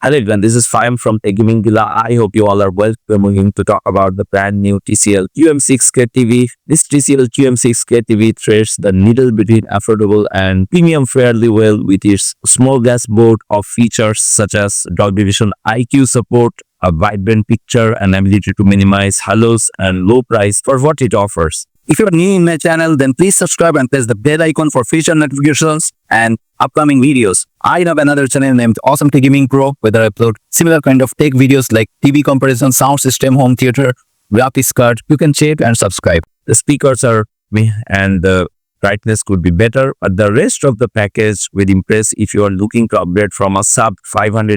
Hello everyone, this is Fayam from Tech Gaming Villa. I hope you all are well. We're moving to talk about the brand new TCL QM6K TV. This TCL QM6K TV threads the needle between affordable and premium fairly well with its small dashboard of features such as Dolby Vision IQ support, a vibrant picture, and ability to minimize halos and low price for what it offers. If you're new in my channel, then please subscribe and press the bell icon for future notifications and upcoming videos. I have another channel named Awesome Tech Gaming Pro, where I upload similar kind of tech videos like TV comparison, sound system, home theater, graphics card. You can check and subscribe. The speakers are me and the brightness could be better, but the rest of the package will impress if you are looking to upgrade from a sub $500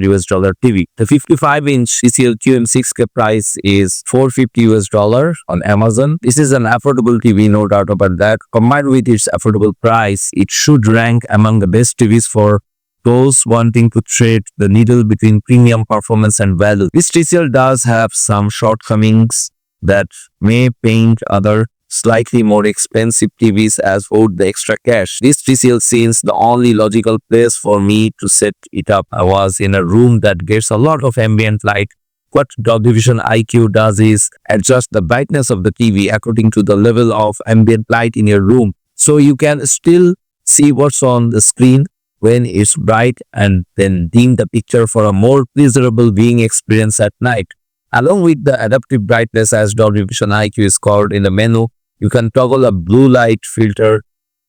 TV. The 55-inch TCL QM6K price is $450 on Amazon. This is an affordable TV, no doubt about that. Combined with its affordable price, it should rank among the best TVs for those wanting to trade the needle between premium performance and value. This TCL does have some shortcomings that may paint other slightly more expensive TVs as owed the extra cash. This TCL seems the only logical place for me to set it up. I was in a room that gets a lot of ambient light. What Dolby Vision IQ does is adjust the brightness of the TV according to the level of ambient light in your room. So you can still see what's on the screen when it's bright and then dim the picture for a more pleasurable viewing experience at night. Along with the adaptive brightness, as Dolby Vision IQ is called in the menu, you can toggle a blue light filter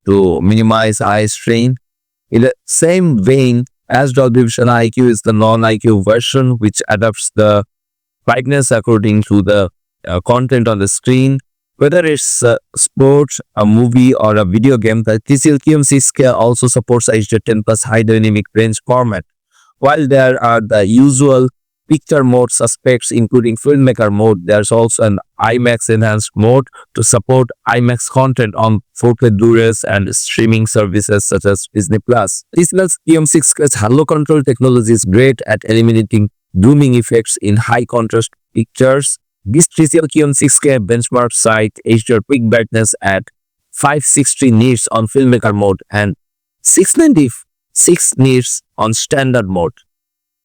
to minimize eye strain. In the same vein as Dolby Vision IQ is the non-IQ version, which adapts the brightness according to the content on the screen. Whether it's sports, a movie, or a video game, the TCL QM6K also supports HDR10 plus high dynamic range format. While there are the usual picture mode suspects including filmmaker mode, there's also an IMAX enhanced mode to support IMAX content on 4K Blu-rays and streaming services such as Disney+. TCL's QM6K's halo control technology is great at eliminating blooming effects in high contrast pictures. This TCL QM6K benchmark sight HDR peak brightness at 560 nits on filmmaker mode and 696 nits on standard mode.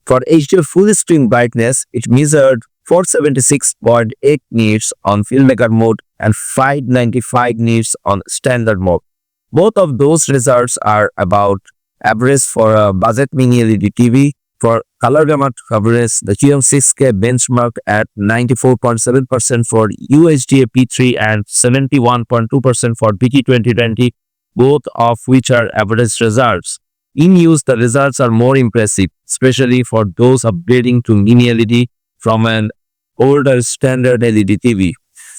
For HDR full screen brightness, it measured 476.8 nits on filmmaker mode and 595 nits on standard mode. Both of those results are about average for a budget mini LED TV. For color gamut coverage, the QM6K benchmarked at 94.7% for UHD P3 and 71.2% for PT2020, both of which are average results. In use, the results are more impressive, especially for those upgrading to mini LED from an older standard LED TV.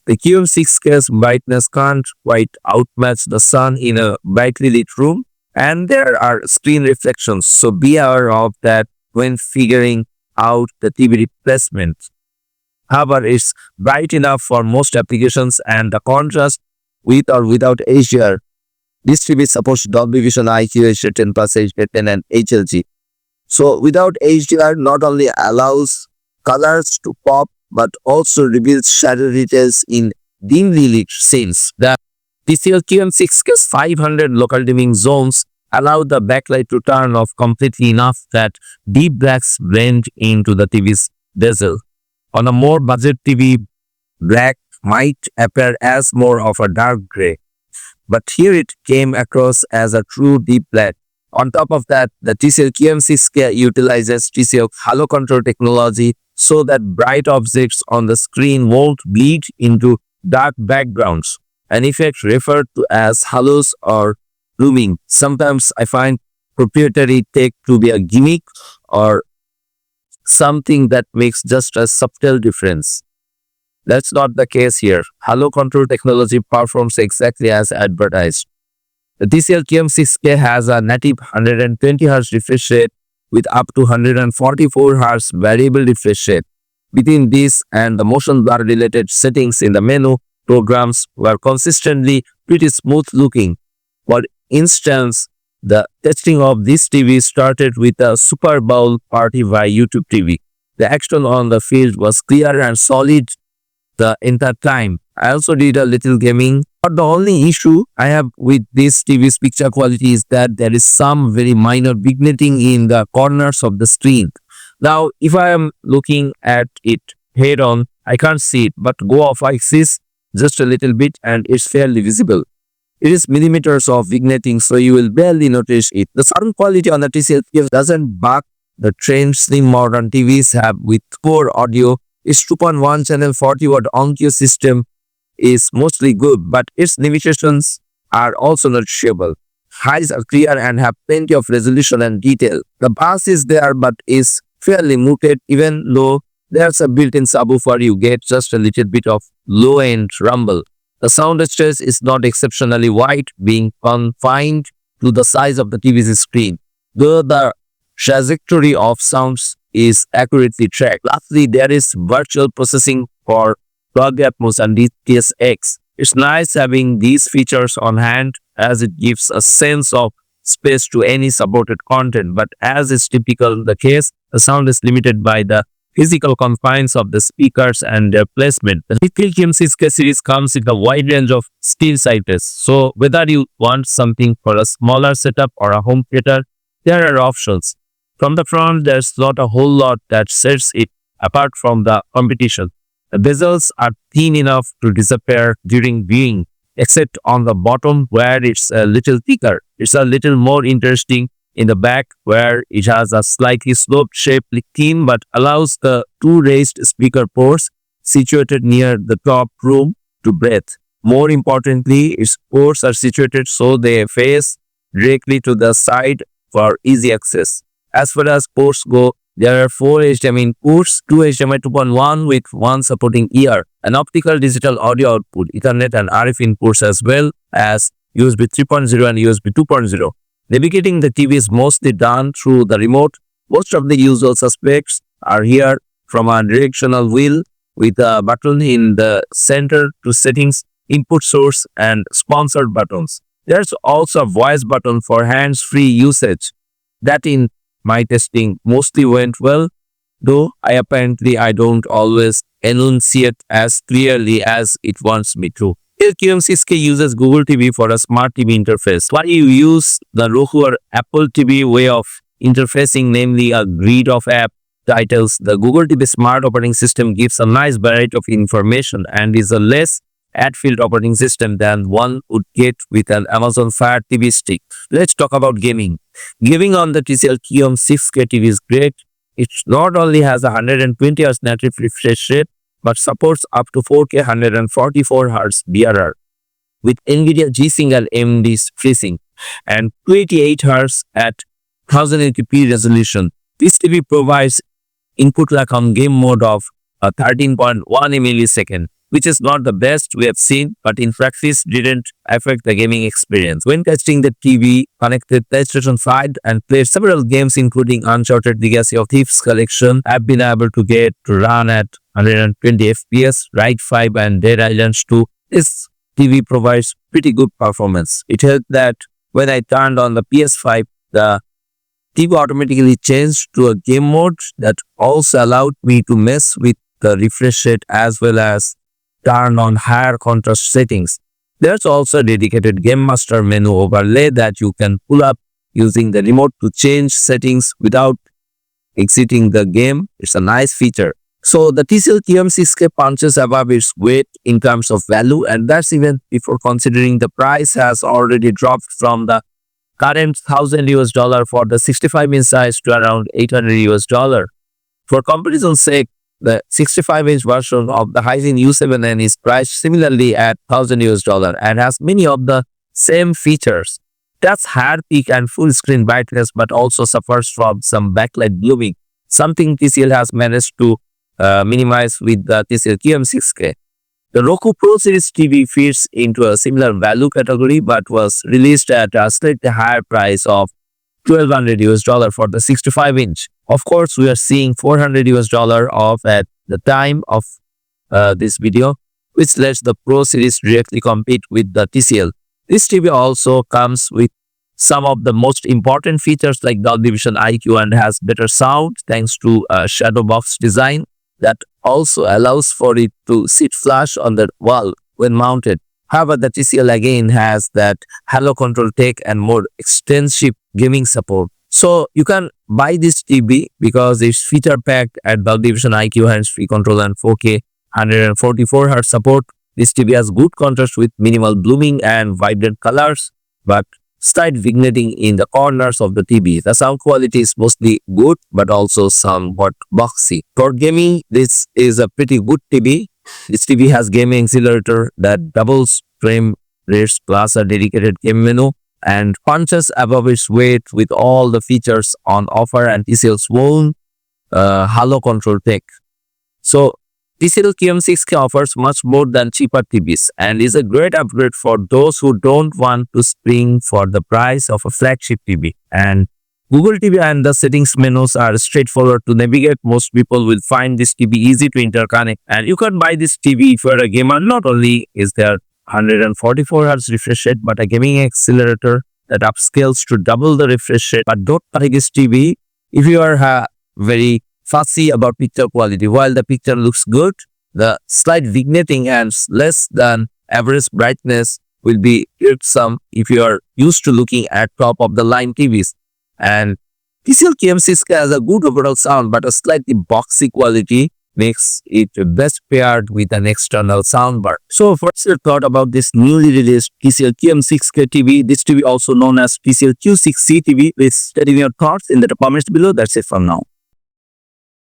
The QM6K's brightness can't quite outmatch the sun in a brightly lit room, and there are screen reflections, so be aware of that when figuring out the TV replacement. However, it's bright enough for most applications, and the contrast with or without HDR. This TV supports Dolby Vision IQ, HDR10 plus, HDR10 and HLG. So without HDR, not only allows colors to pop, but also reveals shadow details in dimly lit scenes. The TCL QM6K's 500 local dimming zones allow the backlight to turn off completely enough that deep blacks blend into the TV's bezel. On a more budget TV, black might appear as more of a dark gray, but here it came across as a true deep black. On top of that, the TCL QM6K utilizes TCL halo control technology so that bright objects on the screen won't bleed into dark backgrounds, an effect referred to as halos or blooming. Sometimes I find proprietary tech to be a gimmick or something that makes just a subtle difference. That's not the case here. Halo control technology performs exactly as advertised. The TCL QM6K has a native 120Hz refresh rate with up to 144Hz variable refresh rate. Between this and the motion blur related settings in the menu, programs were consistently pretty smooth looking. For instance, the testing of this TV started with a Super Bowl party by YouTube TV. The action on the field was clear and solid the entire time. I also did a little gaming. But the only issue I have with this TV's picture quality is that there is some very minor vignetting in the corners of the screen. Now, if I am looking at it head on, I can't see it, but go off axis just a little bit and it's fairly visible. It is millimeters of vignetting, so you will barely notice it. The sound quality on the TCL QM doesn't buck the trend slim modern TVs have with poor audio. Its 2.1 channel 40-watt on-cue system is mostly good, but its limitations are also noticeable. Highs are clear and have plenty of resolution and detail. The bass is there but is fairly muted. Even though there's a built-in subwoofer, you get just a little bit of low-end rumble. The sound stage is not exceptionally wide, being confined to the size of the TV's screen, though the trajectory of sounds is accurately tracked. Lastly, there is virtual processing for Dolby Atmos and DTS:X. It's nice having these features on hand as it gives a sense of space to any supported content, but as is typical the case, the sound is limited by the physical confines of the speakers and their placement. The Tcl QM6K series comes with a wide range of steel sizes, so whether you want something for a smaller setup or a home theater, there are options. From the front, there's not a whole lot that sets it apart from the competition. The bezels are thin enough to disappear during viewing, except on the bottom where it's a little thicker. It's a little more interesting in the back where it has a slightly sloped shaped theme but allows the two raised speaker ports situated near the top room to breathe. More importantly, its ports are situated so they face directly to the side for easy access. As far as ports go, there are 4 HDMI inputs, 2 HDMI 2.1 with one supporting ear, an optical digital audio output, Ethernet and RF inputs as well as USB 3.0 and USB 2.0. Navigating the TV is mostly done through the remote. Most of the usual suspects are here, from a directional wheel with a button in the center to settings, input source and sponsored buttons. There's also a voice button for hands-free usage. That in my testing mostly went well, though I don't always enunciate as clearly as it wants me to. TCL QM6K uses Google TV for a smart TV interface. While you use the Roku or Apple TV way of interfacing, namely a grid of app titles, the Google TV Smart operating system gives a nice variety of information and is a less ad-filled operating system than one would get with an Amazon Fire TV stick. Let's talk about gaming. Gaming on the TCL QM6K TV is great. It not only has a 120 Hz native refresh rate, but supports up to 4K 144 Hz BRR with NVIDIA G-Sync and AMD FreeSync and 288 Hz at 1080p resolution. This TV provides input lag on game mode of 13.1 millisecond, which is not the best we have seen, but in practice didn't affect the gaming experience. When testing the TV, connected PlayStation 5 and played several games including Uncharted Legacy of Thieves Collection, I've been able to get to run at 120 FPS, Ride 5 and Dead Islands 2. This TV provides pretty good performance. It helped that when I turned on the PS5, the TV automatically changed to a game mode that also allowed me to mess with the refresh rate as well as turn on higher contrast settings. There's also a dedicated Game Master menu overlay that you can pull up using the remote to change settings without exiting the game. It's a nice feature. So the TCL QM6K punches above its weight in terms of value, and that's even before considering the price has already dropped from the current $1,000 for the 65-inch size to around $800. For comparison's sake, the 65-inch version of the Hisense U7N is priced similarly at $1,000 and has many of the same features. That's higher peak and full screen brightness, but also suffers from some backlight blooming, something TCL has managed to minimize with the TCL QM6K. The Roku Pro Series TV fits into a similar value category but was released at a slightly higher price of $1,200 for the 65-inch. Of course, we are seeing $400 off at the time of this video, which lets the Pro Series directly compete with the TCL. This TV also comes with some of the most important features like Dolby Vision IQ and has better sound thanks to a shadow box design that also allows for it to sit flush on the wall when mounted. However, the TCL again has that halo control tech and more extensive gaming support. So you can buy this TV because it's feature packed at Dolby Vision IQ hands-free control and 4K 144 Hz support. This TV has good contrast with minimal blooming and vibrant colors, but slight vignetting in the corners of the TV. The sound quality is mostly good, but also somewhat boxy. For gaming, this is a pretty good TV. This TV has gaming accelerator that doubles frame rates plus a dedicated game menu and punches above its weight with all the features on offer and TCL's own halo control tech. So TCL QM6K offers much more than cheaper TVs and is a great upgrade for those who don't want to spring for the price of a flagship TV. And Google TV and the settings menus are straightforward to navigate. Most people will find this TV easy to interconnect, and you can buy this TV if you're a gamer. Not only is there 144 Hz refresh rate, but a gaming accelerator that upscales to double the refresh rate. But don't buy this TV if you are very fussy about picture quality. While the picture looks good, the slight vignetting and less than average brightness will be irksome if you are used to looking at top of the line TVs. And TCL QM6K has a good overall sound, but a slightly boxy quality makes it best paired with an external soundbar. So what's your thought about this newly released TCL QM6K TV? This TV also known as TCL Q6C TV. Please state in your thoughts in the comments below. That's it from now.